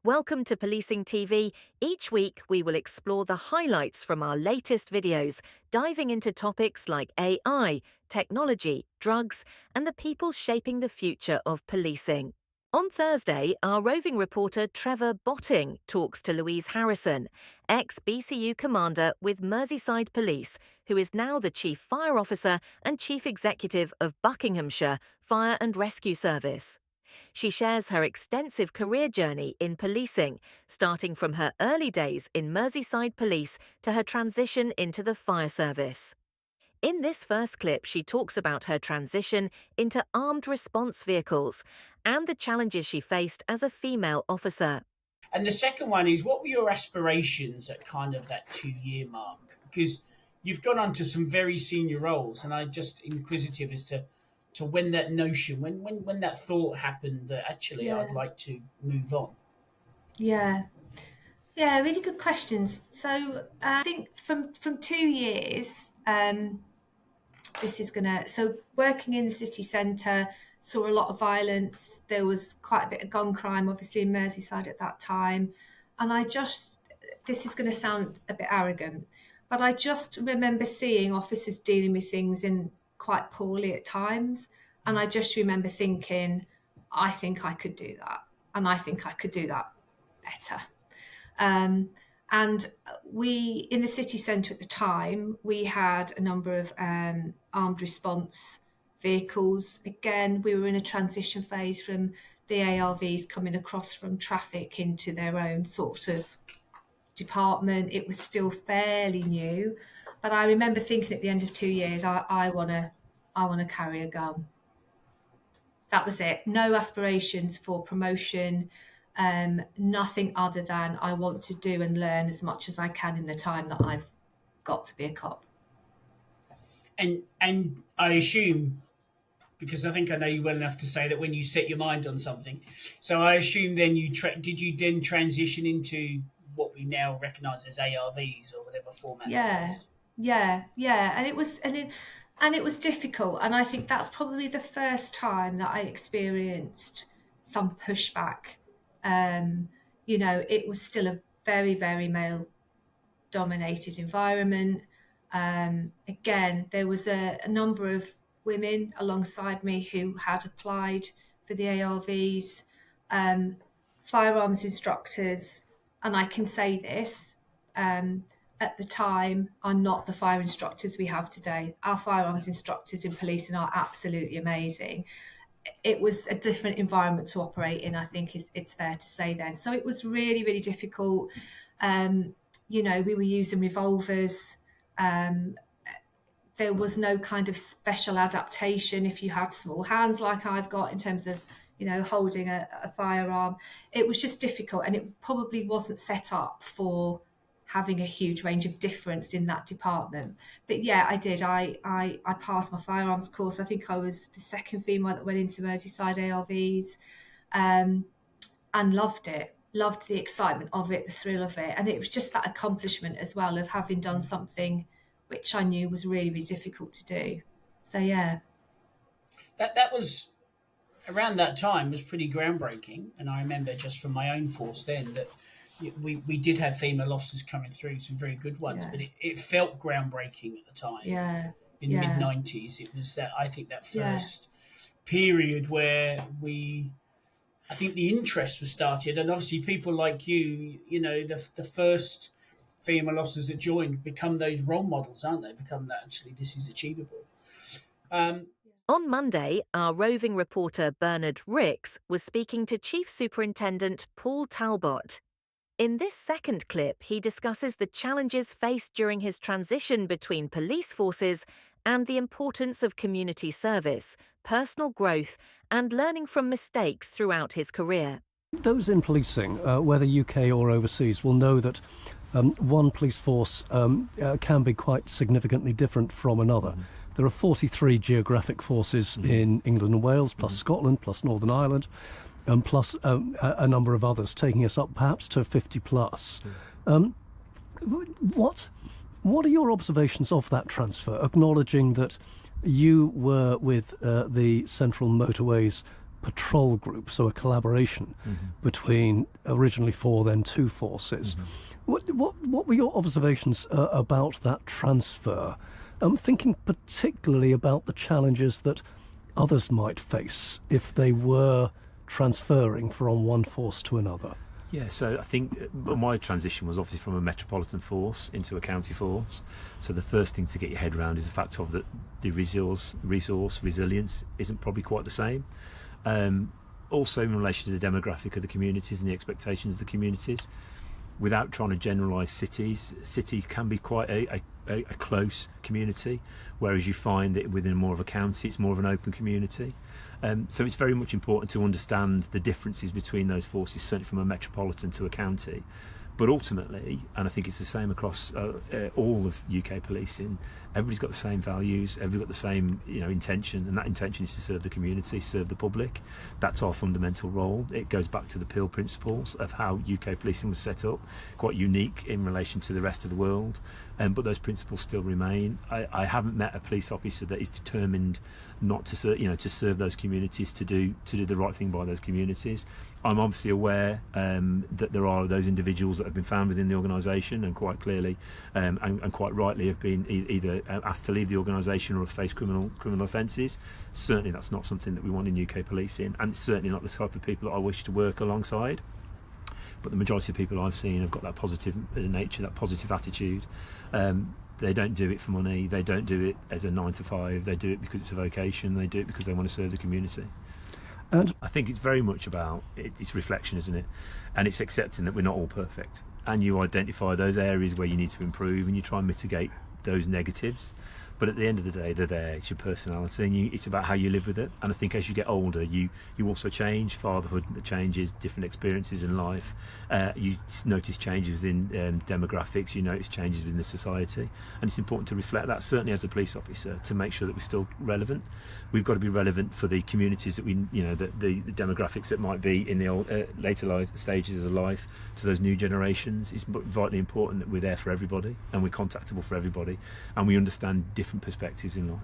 Welcome to Policing TV. Each week, we will explore the highlights from our latest videos, diving into topics like AI, technology, drugs, and the people shaping the future of policing. On Thursday, our roving reporter Trevor Botting talks to Louise Harrison, ex-BCU commander with Merseyside Police, who is now the Chief Fire Officer and Chief Executive of Buckinghamshire Fire and Rescue Service. She shares her extensive career journey in policing, starting from her early days in Merseyside Police to her transition into the fire service. In this first clip, she talks about her transition into armed response vehicles and the challenges she faced as a female officer. And the second one is, what were your aspirations at kind of that 2-year mark? Because you've gone on to some very senior roles, and I'm just inquisitive as to when that notion, when that thought happened that actually I'd like to move on. Yeah, really good questions. So I think from 2 years, so working in the city centre, saw a lot of violence. There was quite a bit of gun crime, obviously, in Merseyside at that time. And this is going to sound a bit arrogant, but I just remember seeing officers dealing with things in quite poorly at times. And I just remember thinking, I think I could do that. And I think I could do that better. And we, in the city centre at the time, we had a number of armed response vehicles. Again, we were in a transition phase from the ARVs coming across from traffic into their own sort of department. It was still fairly new. But I remember thinking at the end of 2 years, I want to carry a gun. That was it. No aspirations for promotion. Nothing other than I want to do and learn as much as I can in the time that I've got to be a cop. And I assume, because I think I know you well enough to say that when you set your mind on something, so I assume then did you then transition into what we now recognise as ARVs or whatever format? Yeah, and it was difficult, and I think that's probably the first time that I experienced some pushback. It was still a very, very male-dominated environment. Again, there was a number of women alongside me who had applied for the ARVs, firearms instructors, and I can say this, at the time, are not the fire instructors we have today. Our firearms instructors in policing are absolutely amazing. It was a different environment to operate in, I think it's fair to say then. So it was really, really difficult. We were using revolvers. There was no kind of special adaptation if you had small hands like I've got in terms of, holding a firearm. It was just difficult, and it probably wasn't set up for having a huge range of difference in that department. But yeah, I did. I passed my firearms course. I think I was the second female that went into Merseyside ARVs, and loved it. Loved the excitement of it, the thrill of it. And it was just that accomplishment as well of having done something which I knew was really, really difficult to do. So yeah. That was, around that time, was pretty groundbreaking. And I remember just from my own force then that we did have female officers coming through, some very good ones, but it felt groundbreaking at the time. In the mid-90s, it was that first period where I think the interest was started, and obviously people like you, the first female officers that joined become those role models, aren't they? Become that actually this is achievable. On Monday, our roving reporter Bernard Ricks was speaking to Chief Superintendent Paul Talbot. In this second clip, he discusses the challenges faced during his transition between police forces and the importance of community service, personal growth, and learning from mistakes throughout his career. Those in policing, whether UK or overseas, will know that one police force can be quite significantly different from another. There are 43 geographic forces in England and Wales, plus Scotland, plus Northern Ireland, and plus a number of others, taking us up perhaps to 50 plus. What are your observations of that transfer, acknowledging that you were with the Central Motorways patrol group, so a collaboration between originally 4, then 2 forces. What were your observations about that transfer? Thinking particularly about the challenges that others might face if they were transferring from one force to another. Yeah, so I think my transition was obviously from a metropolitan force into a county force. So the first thing to get your head around is the fact of that the resource resilience isn't probably quite the same. Also in relation to the demographic of the communities and the expectations of the communities. Without trying to generalise cities can be quite a close community, whereas you find that within more of a county it's more of an open community. So it's very much important to understand the differences between those forces, certainly from a metropolitan to a county. But ultimately, and I think it's the same across all of UK policing, everybody's got the same values, everybody's got the same intention, and that intention is to serve the community, serve the public. That's our fundamental role. It goes back to the Peel principles of how UK policing was set up, quite unique in relation to the rest of the world, but those principles still remain. I haven't met a police officer that is determined not to serve those communities, to do the right thing by those communities. I'm obviously aware that there are those individuals that have been found within the organisation and quite clearly and quite rightly have been either asked to leave the organisation or have faced criminal offences. Certainly that's not something that we want in UK policing, and it's certainly not the type of people that I wish to work alongside. But the majority of people I've seen have got that positive nature, that positive attitude. They don't do it for money, they don't do it as a 9 to 5, they do it because it's a vocation, they do it because they want to serve the community. And I think it's very much about it's reflection, isn't it? And it's accepting that we're not all perfect, and you identify those areas where you need to improve and you try and mitigate those negatives. But at the end of the day, they're there. It's your personality, and it's about how you live with it. And I think as you get older, you also change. Fatherhood changes, different experiences in life. You notice changes in demographics. You notice changes within the society, and it's important to reflect that. Certainly, as a police officer, to make sure that we're still relevant. We've got to be relevant for the communities that the demographics that might be in the old, later life stages of life, to those new generations. It's vitally important that we're there for everybody and we're contactable for everybody, and we understand different perspectives in life.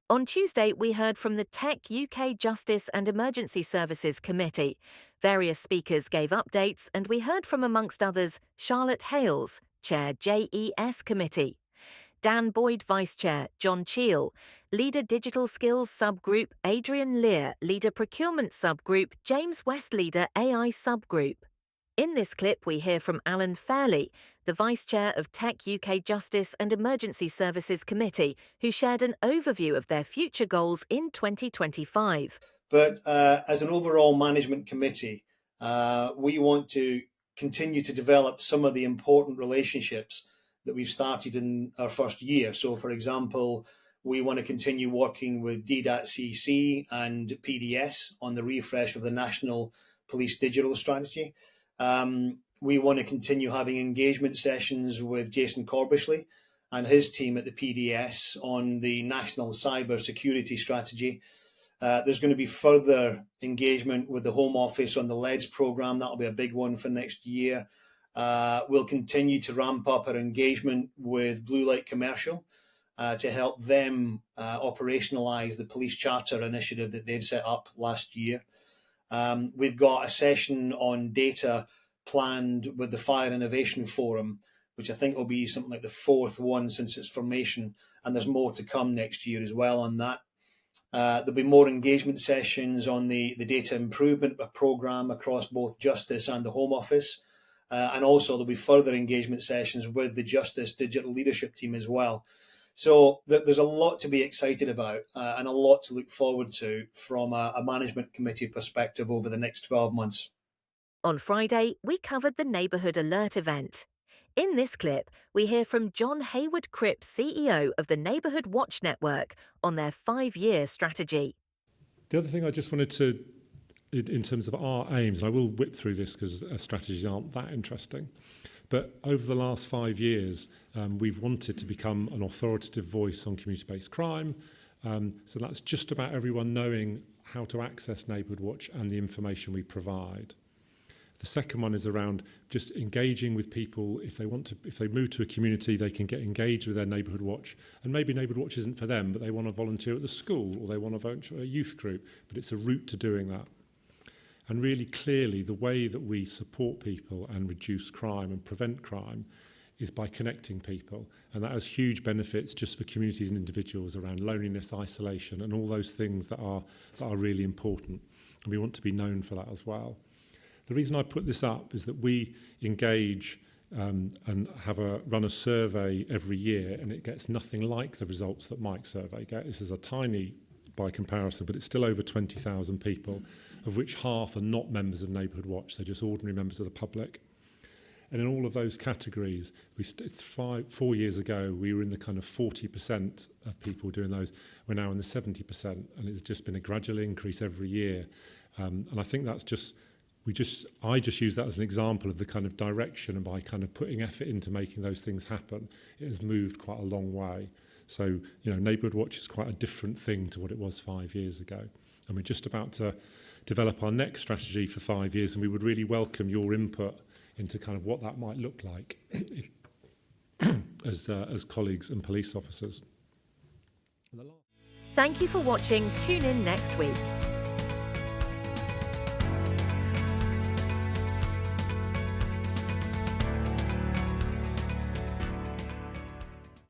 On Tuesday, we heard from the Tech UK Justice and Emergency Services Committee. Various speakers gave updates, and we heard from, amongst others, Charlotte Hales, Chair JES Committee, Dan Boyd, Vice Chair, John Cheel, Leader Digital Skills Subgroup, Adrian Lear, Leader Procurement Subgroup, James West, Leader AI Subgroup. In this clip, we hear from Alan Fairley, the Vice Chair of Tech UK Justice and Emergency Services Committee, who shared an overview of their future goals in 2025. But as an overall management committee, we want to continue to develop some of the important relationships that we've started in our first year. So, for example, we want to continue working with DDAT-CC and PDS on the refresh of the National Police Digital Strategy. We want to continue having engagement sessions with Jason Corbishley and his team at the PDS on the National Cyber Security Strategy. There's going to be further engagement with the Home Office on the LEDS programme. That'll be a big one for next year. We'll continue to ramp up our engagement with Blue Light Commercial to help them operationalise the Police Charter initiative that they've set up last year. We've got a session on data planned with the Fire Innovation Forum, which I think will be something like the 4th one since its formation, and there's more to come next year as well on that. There'll be more engagement sessions on the data improvement programme across both Justice and the Home Office, and also there'll be further engagement sessions with the Justice Digital Leadership Team as well. So there's a lot to be excited about and a lot to look forward to from a management committee perspective over the next 12 months. On Friday, we covered the Neighbourhood Alert event. In this clip, we hear from John Hayward Cripps, CEO of the Neighbourhood Watch Network, on their 5-year strategy. The other thing I just wanted to, in terms of our aims, and I will whip through this because strategies aren't that interesting, but over the last 5 years, we've wanted to become an authoritative voice on community-based crime. So that's just about everyone knowing how to access Neighbourhood Watch and the information we provide. The second one is around just engaging with people. If they move to a community, they can get engaged with their neighbourhood watch. And maybe neighbourhood watch isn't for them, but they want to volunteer at the school, or they want to volunteer at a youth group. But it's a route to doing that. And really clearly, the way that we support people and reduce crime and prevent crime is by connecting people. And that has huge benefits just for communities and individuals around loneliness, isolation, and all those things that are really important. And we want to be known for that as well. The reason I put this up is that we engage and run a survey every year, and it gets nothing like the results that Mike's survey gets. This is a tiny by comparison, but it's still over 20,000 people, of which half are not members of Neighbourhood Watch, they're just ordinary members of the public. And in all of those categories, 4 years ago, we were in the kind of 40% of people doing those. We're now in the 70%, and it's just been a gradual increase every year. And I think that's I just use that as an example of the kind of direction, and by kind of putting effort into making those things happen, it has moved quite a long way. So, Neighbourhood Watch is quite a different thing to what it was 5 years ago. And we're just about to develop our next strategy for 5 years, and we would really welcome your input into kind of what that might look like as colleagues and police officers. Thank you for watching. Tune in next week.